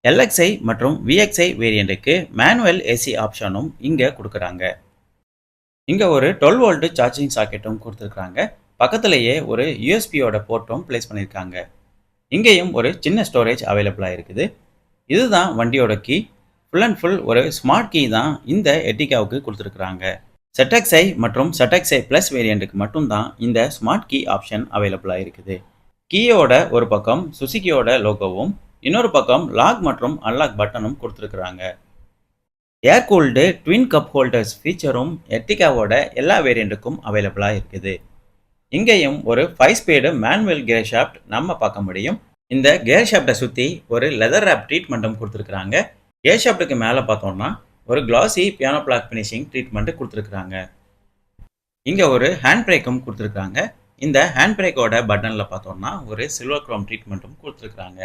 LXi மற்றும் VXi வேரியண்ட்டுக்கு manual AC ஆப்ஷனும் இங்க கொடுக்குறாங்க. இங்க ஒரு 12 வோல்ட் சார்ஜிங் சாக்கெட்டும் கொடுத்துருக்காங்க. பக்கத்திலேயே ஒரு யூஎஸ்பியோட போர்ட்டும் பிளேஸ் பண்ணியிருக்காங்க. இங்கேயும் ஒரு சின்ன ஸ்டோரேஜ் அவைலபிளா இருக்குது. இதுதான் வண்டியோட கீ. ஃபுல் அண்ட் ஃபுல் ஒரு ஸ்மார்ட் கீ தான் இந்த எர்டிகாவுக்கு கொடுத்துருக்காங்க. ZXi மற்றும் ZXi Plus வேரியண்ட்டுக்கு மட்டும்தான் இந்த ஸ்மார்ட் கீ ஆப்ஷன் அவைலபிளா இருக்குது. கீயோட ஒரு பக்கம் சுசுகியோட லோகோவும் இன்னொரு பக்கம் லாக் மற்றும் அன்லாக் பட்டனும் கொடுத்துருக்காங்க. Air cooled twin cup holders ஃபீச்சரும் எர்டிகாவோட எல்லா வேரியண்ட்டுக்கும் அவைலபிளா இருக்குது. இங்கேயும் ஒரு 5 ஸ்பீடு மேனுவல் கியர் ஷாஃப்ட் நம்ம பார்க்க முடியும். இந்த கியர் ஷாஃப்டை சுற்றி ஒரு லெதர் ரேப் ட்ரீட்மெண்ட்டும் கொடுத்துருக்காங்க. கியர் ஷாஃப்ட்டுக்கு மேலே பார்த்தோம்னா ஒரு கிளாசி பியானோ பிளாக் ஃபினிஷிங் ட்ரீட்மெண்ட் கொடுத்துருக்காங்க. இங்கே ஒரு ஹேண்ட் பிரேக்கும் கொடுத்துருக்காங்க. இந்த ஹேண்ட் பிரேக்கோட பட்டனில் பார்த்தோம்னா ஒரு சில்வர் குரோம் ட்ரீட்மெண்ட்டும் கொடுத்துருக்காங்க.